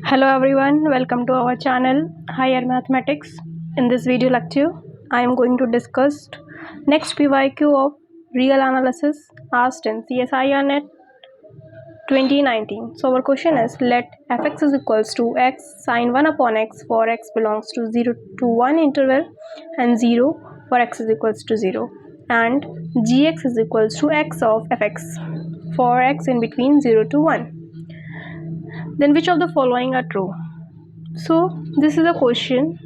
Hello everyone, welcome to our channel Higher Mathematics. In this video lecture, I am going to discuss next PYQ of real analysis asked in csirnet 2019. So our question is, let fx is equals to x sine 1 upon x for x belongs to 0 to 1 interval and 0 for x is equals to 0, and gx is equals to x of fx for x in between 0 to 1. Then which of the following are true? So this is a question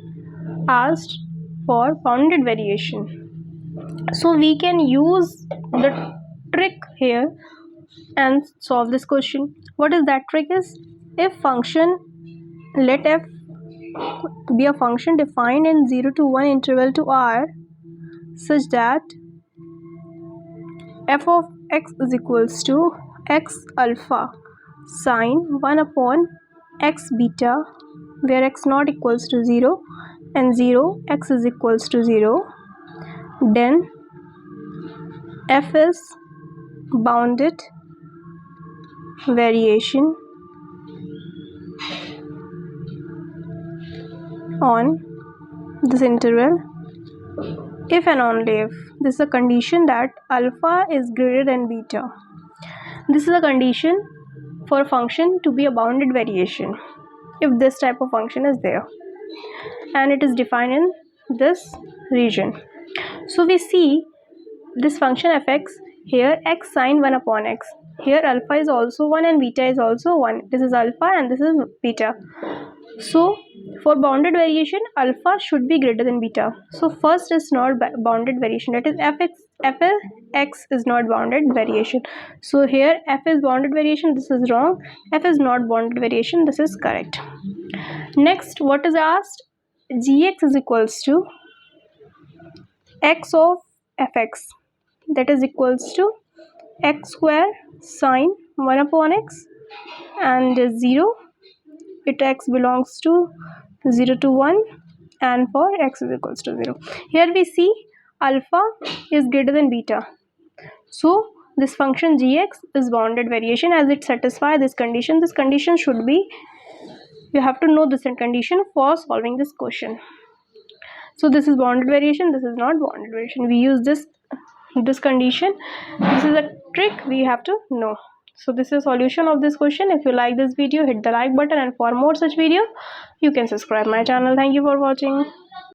asked for bounded variation. So we can use the trick here and solve this question. What is that trick is, if function, let f be a function defined in 0 to 1 interval to r such that f of x is equals to x alpha sine 1 upon x beta, where x not equals to 0 and 0 x is equals to 0, then f is bounded variation on this interval if and only if this is a condition that alpha is greater than beta. This is a condition for a function to be a bounded variation if this type of function is there and it is defined in this region. So we see this function fx here, x sine 1 upon x, here alpha is also 1 and beta is also 1. This is alpha and this is beta. So for bounded variation, alpha should be greater than beta. So first is not bounded variation, that is fx is not bounded variation. So here f is bounded variation, this is wrong. F is not bounded variation, this is correct. Next, what is asked? Gx is equals to x of fx, that is equals to x square sine 1 upon x and 0, it x belongs to 0 to 1 and for x is equals to 0. Here we see alpha is greater than beta. So this function gx is bounded variation as it satisfies this condition. This condition should be, you have to know this condition for solving this question. So this is bounded variation, this is not bounded variation. We use this condition. This is a trick we have to know. So this is a solution of this question. If you like this video, hit the like button, and for more such video you can subscribe my channel. Thank you for watching.